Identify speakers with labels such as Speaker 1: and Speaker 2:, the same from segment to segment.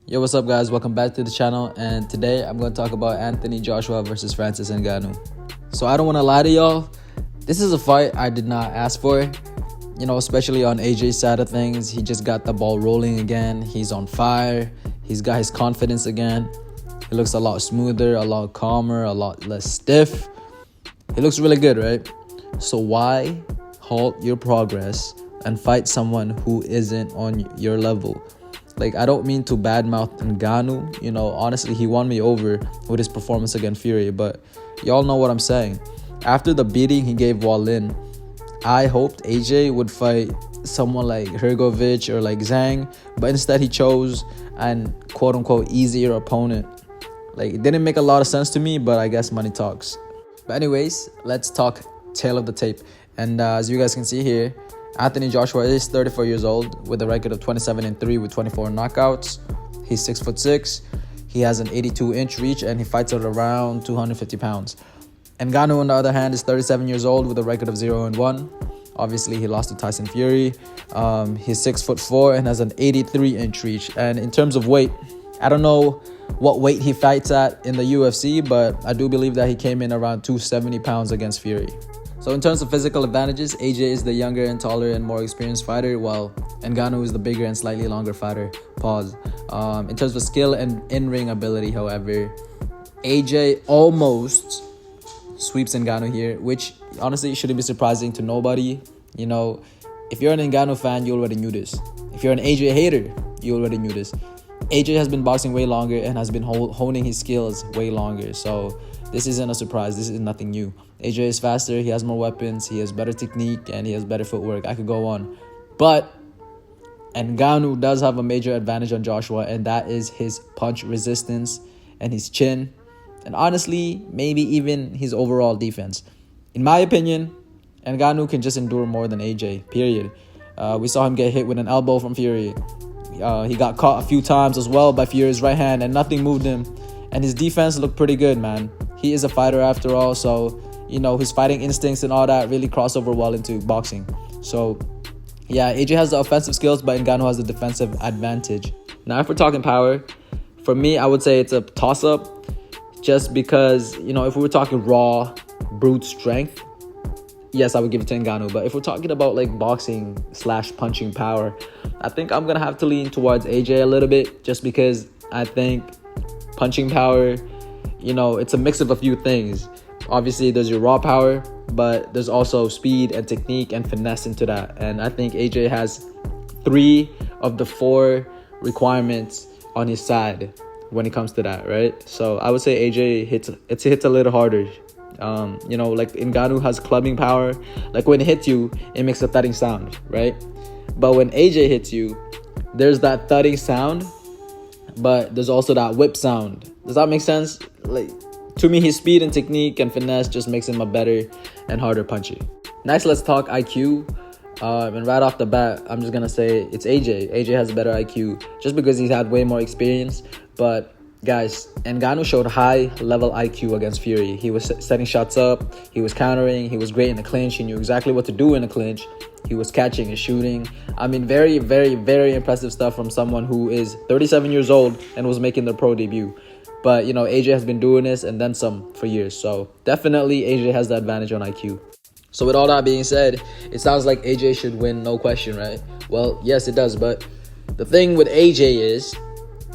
Speaker 1: Yo, what's up guys? Welcome back to the channel, and today I'm going to talk about Anthonyjoshua versus Francisngannou. So I don't want to lie to y'all, this is a fight I did not ask for, especially on AJ's side of things. He just got the ball rolling again. He's on fire. He's got his confidence again. He looks a lot smoother, a lot calmer, a lot less stiff. He looks really good, right? So why halt your progress and fight someone who isn't on your level? Like, I don't mean to badmouth Ngannou. Honestly, he won me over with his performance against Fury, but y'all know what I'm saying. After the beating he gave Wallin, I hoped AJ would fight someone like Hrgovic or like Zhang, but instead he chose an quote-unquote easier opponent. Like, it didn't make a lot of sense to me, but I guess money talks. But anyways, let's talk tail of the tape. And as you guys can see here, Anthonyjoshua is 34 years old with a record of 27-3 with 24 knockouts. He's 6'6". He has an 82-inch reach and he fights at around 250 pounds. Ngannou, on the other hand, is 37 years old with a record of 0-1. Obviously, he lost to Tysonfury. He's 6'4" and has an 83-inch reach. And in terms of weight, I don't know what weight he fights at in the UFC, but I do believe that he came in around 270 pounds against Fury. So in terms of physical advantages, AJ is the younger and taller and more experienced fighter, while Ngannou is the bigger and slightly longer fighter. Pause. In terms of skill and in-ring ability, however, AJ almost sweeps Ngannou here, which honestly shouldn't be surprising to nobody. If you're an Ngannou fan, you already knew this. If you're an AJ hater, you already knew this. AJ has been boxing way longer and has been honing his skills way longer, so this isn't a surprise. This is nothing new. AJ is faster, he has more weapons, he has better technique, and he has better footwork. I could go on. But Ngannou does have a major advantage on Joshua, and that is his punch resistance and his chin. And honestly, maybe even his overall defense. In my opinion, Ngannou can just endure more than AJ, period. We saw him get hit with an elbow from Fury. He got caught a few times as well by Fury's right hand, and nothing moved him. And his defense looked pretty good, man. He is a fighter after all, so his fighting instincts and all that really cross over well into boxing. So yeah, AJ has the offensive skills, but Ngannou has the defensive advantage. Now, if we're talking power, for me, I would say it's a toss-up, just because, if we were talking raw, brute strength, yes, I would give it to Ngannou. But if we're talking about like boxing / punching power, I think I'm going to have to lean towards AJ a little bit, just because I think punching power, it's a mix of a few things. Obviously, there's your raw power, but there's also speed and technique and finesse into that. And I think AJ has 3 of the 4 requirements on his side when it comes to that, right? So I would say AJ hits a little harder. Like Ngannou has clubbing power. Like when it hits you, it makes a thudding sound, right? But when AJ hits you, there's that thudding sound, but there's also that whip sound. Does that make sense? Like, to me, his speed and technique and finesse just makes him a better and harder puncher. Next, let's talk IQ. And right off the bat, I'm just gonna say it's AJ. AJ has a better IQ just because he's had way more experience. But guys, Ngannou showed high level IQ against Fury. He was setting shots up, he was countering, he was great in the clinch, he knew exactly what to do in the clinch, he was catching and shooting. I mean, very, very, very impressive stuff from someone who is 37 years old and was making their pro debut. But AJ has been doing this and then some for years, so definitely AJ has the advantage on IQ. So with all that being said, it sounds like AJ should win, no question, right? Well, yes, it does, but the thing with AJ is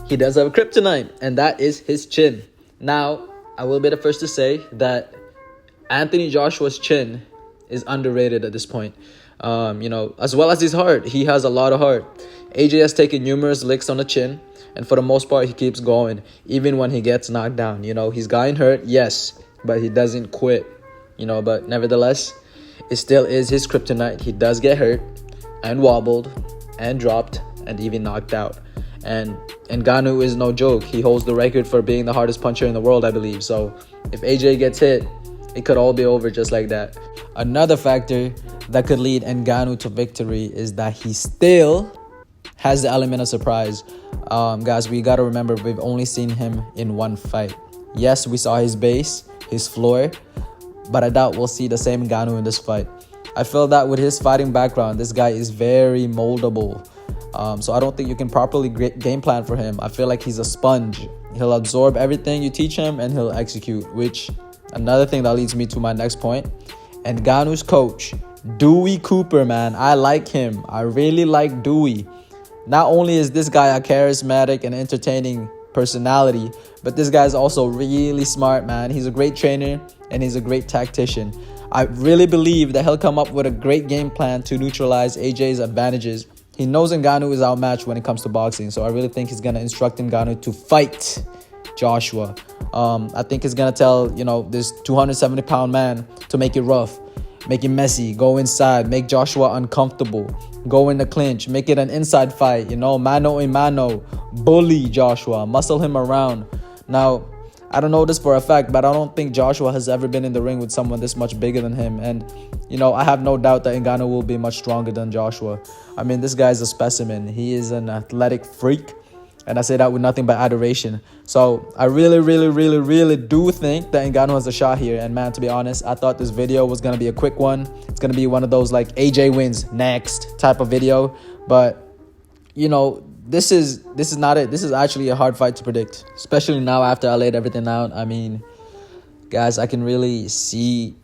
Speaker 1: he does have a kryptonite, and that is his chin. Now, I will be the first to say that Anthonyjoshua's chin is underrated at this point. As well as his heart. He has a lot of heart. AJ has taken numerous licks on the chin, and for the most part, he keeps going, even when he gets knocked down. He's gotten hurt, yes, but he doesn't quit. But nevertheless, it still is his kryptonite. He does get hurt and wobbled and dropped and even knocked out. And Ngannou is no joke. He holds the record for being the hardest puncher in the world, I believe. So if AJ gets hit, it could all be over just like that. Another factor that could lead Ngannou to victory is that he still has the element of surprise. Guys, we got to remember, we've only seen him in one fight. Yes, we saw his base, his floor, but I doubt we'll see the same Ngannou in this fight. I feel that with his fighting background, this guy is very moldable. So I don't think you can properly game plan for him. I feel like he's a sponge. He'll absorb everything you teach him and he'll execute, which another thing that leads me to my next point. And Ngannou's coach, Dewey Cooper, man. I like him. I really like Dewey. Not only is this guy a charismatic and entertaining personality, but this guy's also really smart, man. He's a great trainer and he's a great tactician. I really believe that he'll come up with a great game plan to neutralize AJ's advantages. He knows Ngannou is outmatched when it comes to boxing, so I really think he's going to instruct Ngannou to fight Joshua. I think he's going to tell, this 270-pound man to make it rough, make it messy, go inside, make Joshua uncomfortable, go in the clinch, make it an inside fight, mano a mano, bully Joshua, muscle him around. Now, I don't know this for a fact, but I don't think Joshua has ever been in the ring with someone this much bigger than him. And, I have no doubt that Ngannou will be much stronger than Joshua. I mean, this guy's a specimen. He is an athletic freak. And I say that with nothing but adoration. So I really, really, really, really do think that Ngannou has a shot here. And man, to be honest, I thought this video was going to be a quick one. It's going to be one of those like AJ wins next type of video. But, this is not it. This is actually a hard fight to predict, especially now after I laid everything out. I mean, guys, I can really see,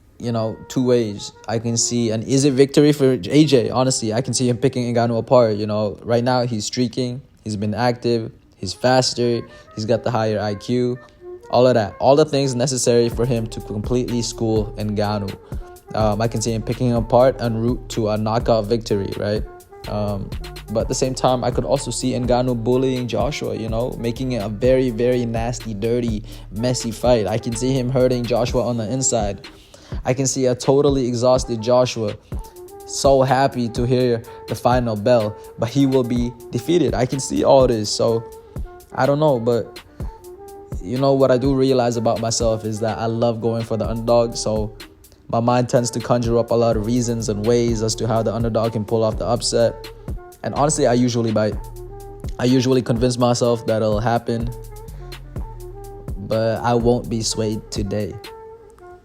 Speaker 1: two ways. I can see an easy victory for AJ. Honestly, I can see him picking Ngannou apart. Right now he's streaking. He's been active. He's faster. He's got the higher IQ. All of that. All the things necessary for him to completely school Ngannou. I can see him picking him apart en route to a knockout victory, right? But at the same time, I could also see Ngannou bullying Joshua, making it a very, very nasty, dirty, messy fight. I can see him hurting Joshua on the inside. I can see a totally exhausted Joshua, so happy to hear the final bell, but he will be defeated. I can see all this. So I don't know, but what I do realize about myself is that I love going for the underdog. So my mind tends to conjure up a lot of reasons and ways as to how the underdog can pull off the upset. And honestly, I usually bite. I usually convince myself that it'll happen, but I won't be swayed today.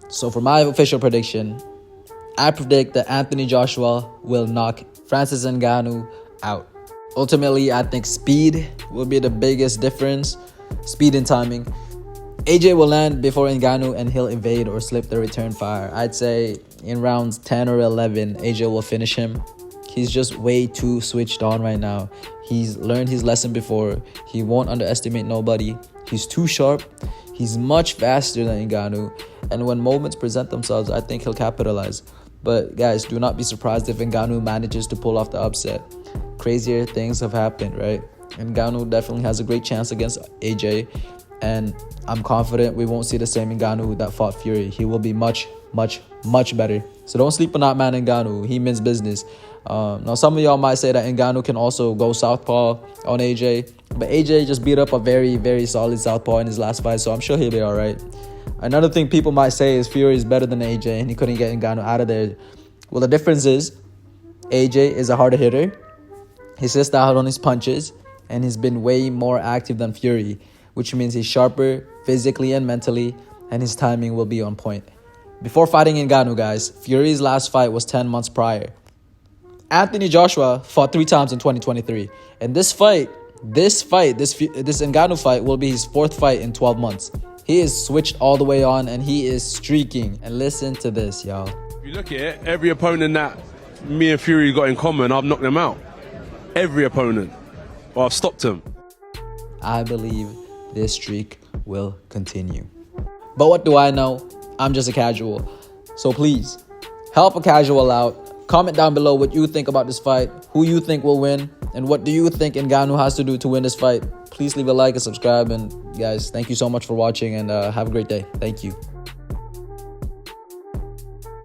Speaker 1: So for my official prediction, I predict that Anthonyjoshua will knock Francisngannou out. Ultimately, I think speed will be the biggest difference. Speed and timing. AJ will land before Ngannou and he'll evade or slip the return fire. I'd say in rounds 10 or 11, AJ will finish him. He's just way too switched on right now. He's learned his lesson before. He won't underestimate nobody. He's too sharp. He's much faster than Ngannou. And when moments present themselves, I think he'll capitalize. But guys, do not be surprised if Ngannou manages to pull off the upset. Crazier things have happened, right? Ngannou definitely has a great chance against AJ. And I'm confident we won't see the same Ngannou that fought Fury. He will be much, much, much better. So don't sleep on that man Ngannou. He means business. Now, some of y'all might say that Ngannou can also go southpaw on AJ. But AJ just beat up a very, very solid southpaw in his last fight. So I'm sure he'll be all right. Another thing people might say is Fury is better than AJ and he couldn't get Ngannou out of there. Well, the difference is AJ is a harder hitter. He sits out on his punches and he's been way more active than Fury, which means he's sharper physically and mentally, and his timing will be on point. Before fighting Ngannou, guys, Fury's last fight was 10 months prior. Anthonyjoshua fought 3 times in 2023. And this Ngannou fight will be his 4th fight in 12 months. He is switched all the way on and he is streaking. And listen to this, y'all.
Speaker 2: If you look at it, every opponent that me and Fury got in common, I've knocked them out. Every opponent. Or I've stopped them.
Speaker 1: I believe this streak will continue. But what do I know? I'm just a casual. So please, help a casual out. Comment down below what you think about this fight, who you think will win, and what do you think Ngannou has to do to win this fight. Please leave a like and subscribe. And guys, thank you so much for watching and have a great day. Thank you.